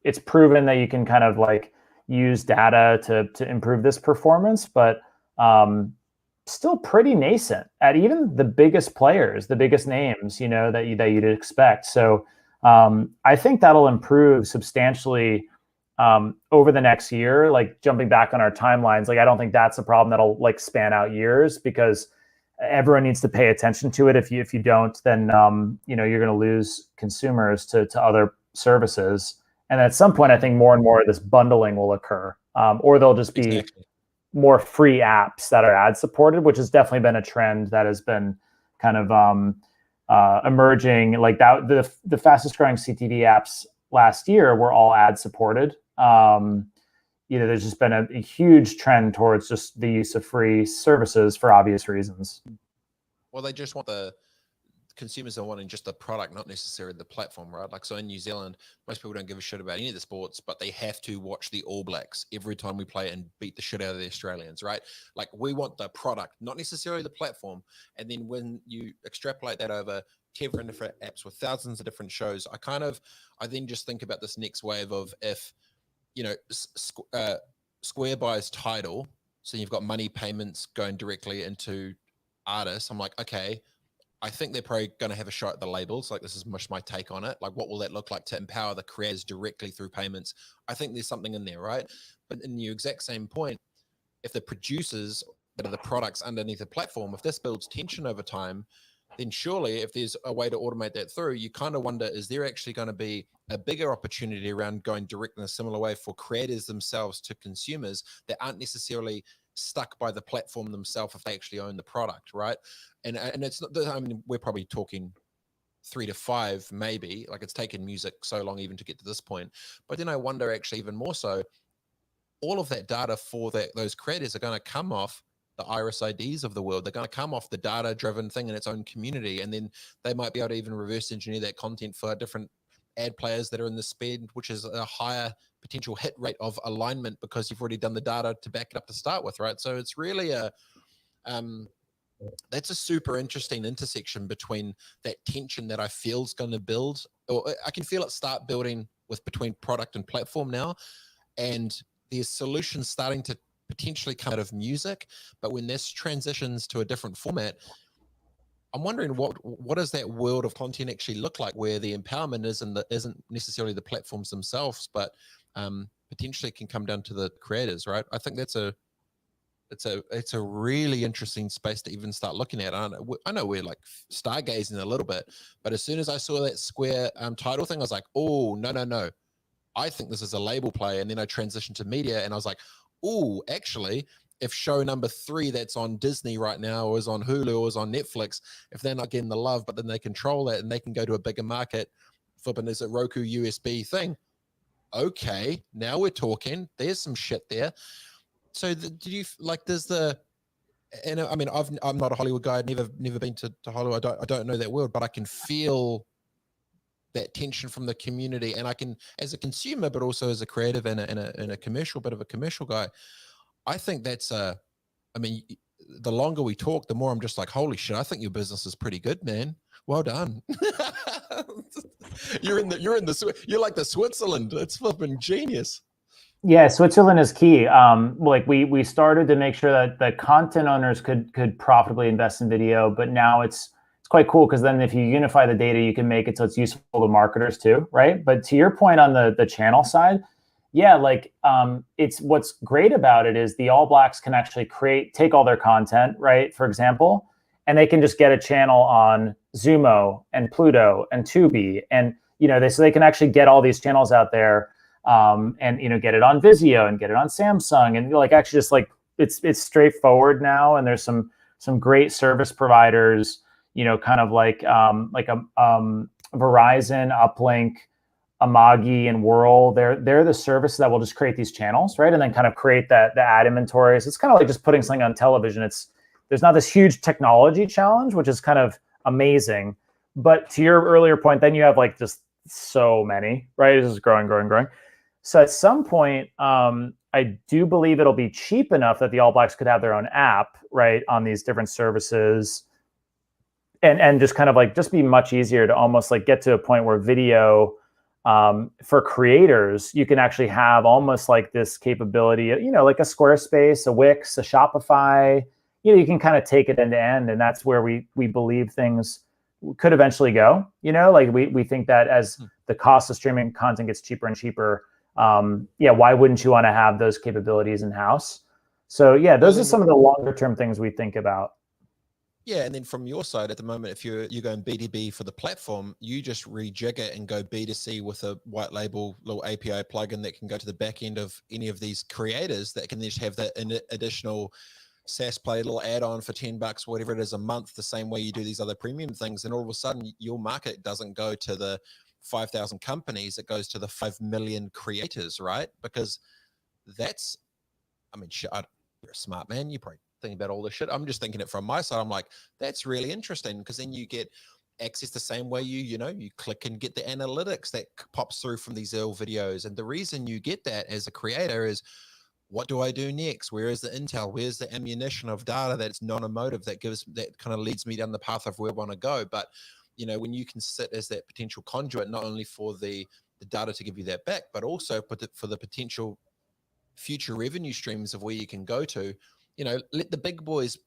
it's proven that you can kind of like use data to improve this performance, but still pretty nascent at even the biggest players, the biggest names, that you'd expect. So I think that'll improve substantially over the next year. Like, jumping back on our timelines, like I don't think that's a problem that'll like span out years, because everyone needs to pay attention to it. If you don't, then you're going to lose consumers to other services. And at some point, I think more and more of this bundling will occur, or there'll just be more free apps that are ad supported, which has definitely been a trend that has been kind of emerging. Like that, the fastest growing CTV apps last year were all ad supported. There's just been a huge trend towards just the use of free services for obvious reasons. Well, they just want the consumers are wanting just the product, not necessarily the platform, right? Like, so in New Zealand, most people don't give a shit about any of the sports, but they have to watch the All Blacks every time we play and beat the shit out of the Australians, right? Like, we want the product, not necessarily the platform. And then when you extrapolate that over 10 different apps with thousands of different shows, I then just think about this next wave of, if Square buys Tidal, so you've got money payments going directly into artists. I'm like, okay, I think they're probably going to have a shot at the labels. Like, this is much my take on it. Like, what will that look like to empower the creators directly through payments? I think there's something in there, right? But in the exact same point, if the producers that are the products underneath the platform, if this builds tension over time, then surely if there's a way to automate that through, you kind of wonder, is there actually going to be a bigger opportunity around going direct in a similar way for creators themselves to consumers that aren't necessarily stuck by the platform themselves if they actually own the product, right? And it's not, I mean, we're probably talking 3 to 5, maybe. Like, it's taken music so long even to get to this point. But then I wonder, actually, even more so, all of that data for those creators are going to come off the Iris IDs of the world. They're going to come off the data-driven thing in its own community, and then they might be able to even reverse engineer that content for different ad players that are in the spend, which is a higher potential hit rate of alignment because you've already done the data to back it up to start with, right? So it's really that's a super interesting intersection between that tension that I feel is going to build, or I can feel it start building between product and platform now, and there's solutions starting to potentially come out of music, but when this transitions to a different format, I'm wondering what does that world of content actually look like, where the empowerment isn't necessarily the platforms themselves, but potentially can come down to the creators, right? I think it's a really interesting space to even start looking at. I know we're like stargazing a little bit, but as soon as I saw that Square title thing, I was like, oh, no. I think this is a label play. And then I transitioned to media and I was like, oh, actually, if show number 3 that's on Disney right now or is on Hulu or is on Netflix, if they're not getting the love, but then they control it and they can go to a bigger market, flipping is a Roku USB thing. Okay, now we're talking. There's some shit there. So do you like, there's the, and I mean, I'm not a Hollywood guy. I've never been to Hollywood. I don't know that world, but I can feel that tension from the community. And I can, as a consumer, but also as a creative and a commercial, bit of a commercial guy, I think that's I mean, the longer we talk, the more I'm just like, holy shit, I think your business is pretty good, man. Well done. You're like the Switzerland. It's flipping genius. Yeah, Switzerland is key. Like we started to make sure that the content owners could profitably invest in video, but now it's quite cool because then if you unify the data, you can make it so it's useful to marketers too, right? But to your point on the channel side, yeah, like it's what's great about it is the All Blacks can actually take all their content, right? For example, and they can just get a channel on Zumo and Pluto and Tubi, and so they can actually get all these channels out there, and get it on Vizio and get it on Samsung, and like actually just like it's straightforward now. And there's some great service providers, kind of like a Verizon, Uplink, Amagi, and Whirl. They're the service that will just create these channels, right? And then kind of create the ad inventory. So it's kind of like just putting something on television. There's not this huge technology challenge, which is kind of amazing. But to your earlier point, then you have like just so many, right? It's just growing. So at some point, I do believe it'll be cheap enough that the All Blacks could have their own app, right, on these different services, and just kind of like just be much easier to almost like get to a point where video, for creators, you can actually have almost like this capability, like a Squarespace, a Wix, a Shopify. You can kind of take it end to end, and that's where we believe things could eventually go. Like we think that as the cost of streaming content gets cheaper and cheaper, why wouldn't you want to have those capabilities in house? So yeah, those are some of the longer term things we think about. Yeah, and then from your side at the moment, if you're going B2B for the platform, you just rejig it and go B2C with a white label little API plugin that can go to the back end of any of these creators that can just have that additional SaaS play, little add-on for $10, whatever it is a month, the same way you do these other premium things. And all of a sudden your market doesn't go to the 5,000 companies, it goes to the 5 million creators, right? Because that's, I mean, you're a smart man. You probably think about all this shit. I'm just thinking it from my side. I'm like, that's really interesting, because then you get access the same way you click and get the analytics that pops through from these little videos. And the reason you get that as a creator is, what do I do next? Where is the intel? Where's the ammunition of data that's non-emotive that kind of leads me down the path of where I want to go? But when you can sit as that potential conduit, not only for the data to give you that back, but also for the potential future revenue streams of where you can go to, let the big boys,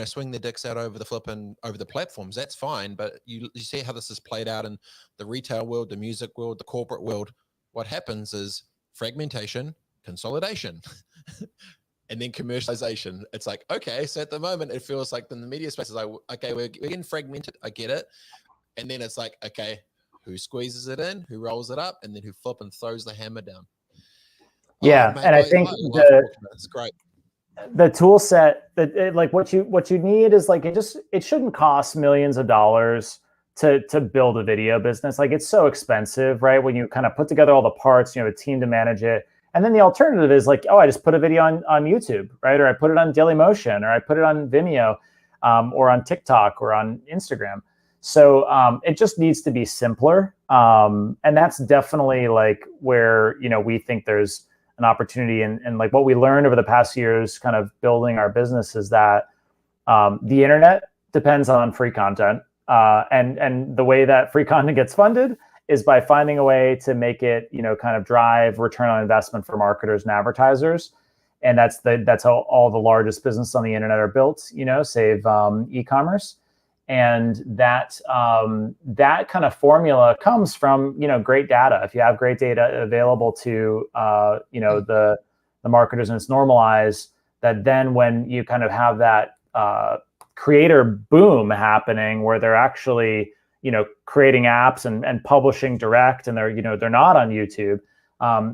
swing their dicks out over the platforms. That's fine. But you see how this is played out in the retail world, the music world, the corporate world. What happens is fragmentation, consolidation, and then commercialization. It's like, okay, so at the moment it feels like in the media space is like, okay, we're getting fragmented. I get it. And then it's like, okay, who squeezes it in, who rolls it up, and then who flip and throws the hammer down. Yeah, man, and I think it's great. The tool set like what you need is like it shouldn't cost millions of dollars to build a video business. Like it's so expensive, right? When you kind of put together all the parts, a team to manage it. And then the alternative is like, oh, I just put a video on YouTube, right? Or I put it on Dailymotion, or I put it on Vimeo, or on TikTok, or on Instagram. So it just needs to be simpler. And that's definitely like where, we think there's an opportunity. And like what we learned over the past years kind of building our business is that the internet depends on free content. And the way that free content gets funded is by finding a way to make it, kind of drive return on investment for marketers and advertisers. and that's how all the largest businesses on the internet are built, save e-commerce. And that kind of formula comes from great data. If you have great data available to the marketers, and it's normalized, that then when you kind of have that creator boom happening where they're actually creating apps and publishing direct, and they're not on YouTube,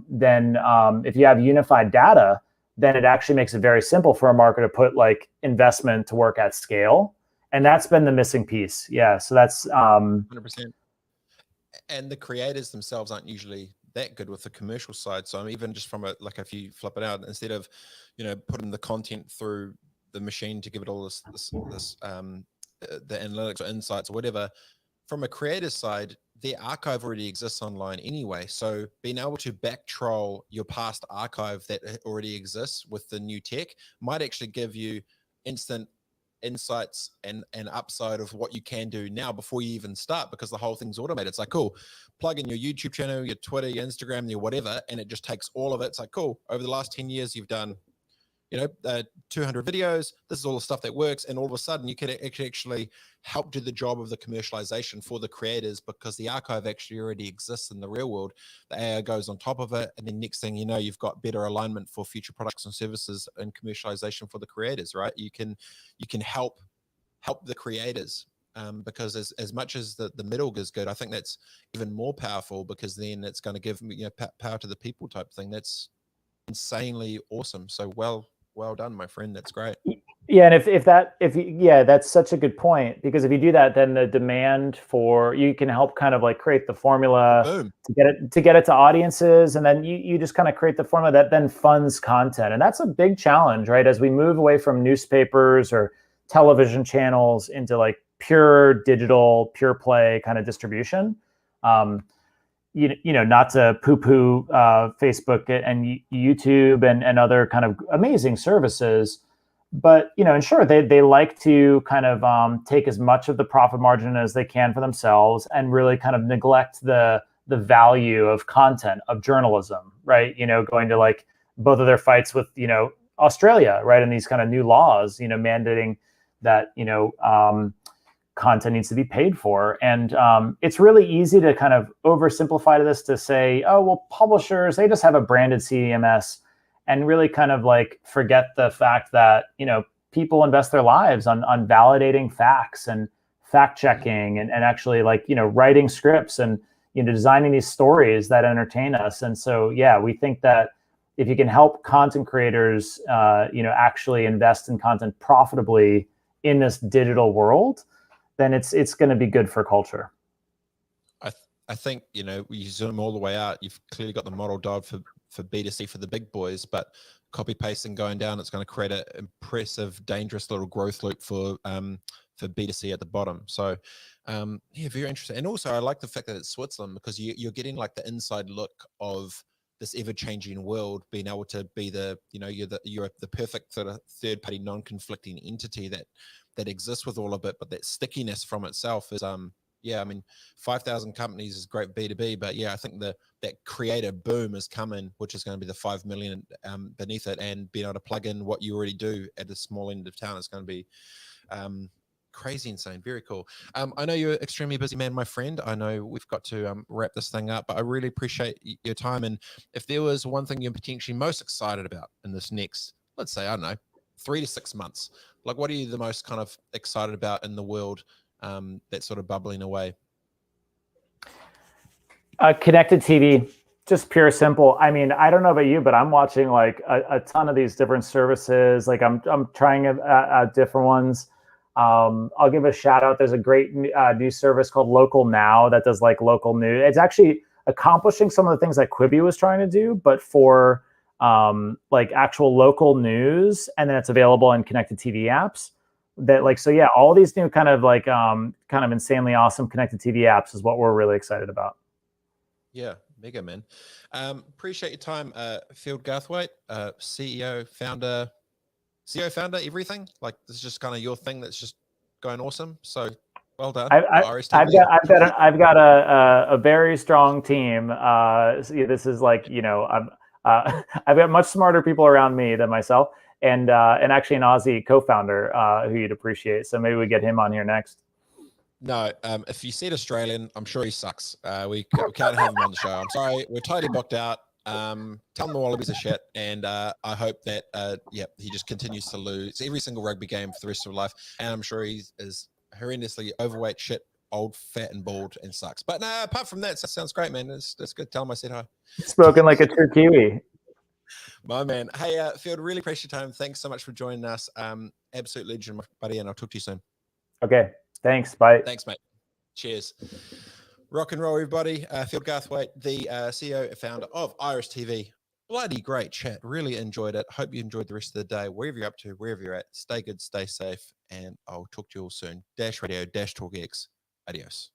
then if you have unified data, then it actually makes it very simple for a marketer to put like investment to work at scale. And that's been the missing piece. Yeah. So that's 100%. And the creators themselves aren't usually that good with the commercial side. So even just from if you flip it out, instead of, putting the content through the machine to give it all this the analytics or insights or whatever, from a creator's side, their archive already exists online anyway. So being able to back troll your past archive that already exists with the new tech might actually give you instant insights and upside of what you can do now before you even start, because the whole thing's automated. It's like, cool, plug in your YouTube channel, your Twitter, your Instagram, your whatever, and it just takes all of it. It's like, cool, over the last 10 years, you've done 200 videos. This is all the stuff that works. And all of a sudden you can actually help do the job of the commercialization for the creators, because the archive actually already exists in the real world. The AI goes on top of it. And then next thing you know, you've got better alignment for future products and services and commercialization for the creators, right? You can help the creators. Because as much as the middle is good, I think that's even more powerful, because then it's going to give power to the people type thing. That's insanely awesome. So well done, my friend. That's great. Yeah, and that's such a good point, because if you do that, then the demand for you can help kind of like create the formula to get it to audiences, and then you just kind of create the formula that then funds content, and that's a big challenge, right? As we move away from newspapers or television channels into like pure digital, pure play kind of distribution. Not to poo-poo Facebook and YouTube and other kind of amazing services, but and sure, they like to kind of take as much of the profit margin as they can for themselves, and really kind of neglect the value of content, of journalism, right? Going to like both of their fights with Australia, right, and these kind of new laws mandating that content needs to be paid for. And it's really easy to kind of oversimplify this to say, oh, well, publishers, they just have a branded CMS, and really kind of like forget the fact that, people invest their lives on validating facts and fact checking and actually like, writing scripts and, designing these stories that entertain us. And so, yeah, we think that if you can help content creators, actually invest in content profitably in this digital world, then it's going to be good for culture. I think, you zoom all the way out, you've clearly got the model dialed for B2C for the big boys, but copy pasting going down, it's going to create an impressive, dangerous little growth loop for B2C at the bottom. So yeah, very interesting. And also I like the fact that it's Switzerland, because you're getting like the inside look of this ever-changing world, being able to be you're the perfect sort of third-party non-conflicting entity that exists with all of it, but that stickiness from itself is 5,000 companies is great B2B, but yeah, I think that creator boom is coming, which is going to be the 5 million beneath it, and being able to plug in what you already do at a small end of town is going to be crazy insane. Very cool. I know you're an extremely busy man, my friend. I know we've got to wrap this thing up, but I really appreciate your time. And if there was one thing you're potentially most excited about in this next, let's say, I don't know, 3 to 6 months, like what are you the most kind of excited about in the world that's sort of bubbling away? Connected TV, just pure simple. I mean, I don't know about you, but I'm watching like a ton of these different services. Like I'm trying different ones. I'll give a shout out. There's a great news service called Local Now that does like local news. It's actually accomplishing some of the things that Quibi was trying to do, but for like actual local news, and then it's available in connected TV apps. That like, so yeah, all these new kind of like kind of insanely awesome connected TV apps is what we're really excited about. Yeah, mega, man. Appreciate your time, Field Garthwaite, CEO, founder, everything. Like this is just kind of your thing that's just going awesome. So well done. I've got a very strong team. So this is like, I've got much smarter people around me than myself, and actually an Aussie co-founder who you'd appreciate. So maybe we get him on here next. No, if you said Australian, I'm sure he sucks. We can't have him on the show. I'm sorry, we're totally booked out. Tell him the Wallabies are shit, and I hope that he just continues to lose every single rugby game for the rest of life. And I'm sure he is horrendously overweight, shit, old, fat, and bald, and sucks. But no, apart from that sounds great, man. That's good. Tell him I said hi. Spoken like a true Kiwi. My man. Hey, Field, really appreciate your time. Thanks so much for joining us. Absolute legend, buddy, and I'll talk to you soon. Okay. Thanks. Bye. Thanks, mate. Cheers. Rock and roll, everybody. Field Garthwaite, the CEO and founder of Iris TV. Bloody great chat. Really enjoyed it. Hope you enjoyed the rest of the day. Wherever you're up to, wherever you're at, stay good, stay safe, and I'll talk to you all soon. Dash Radio, Dash Talk X. Adios.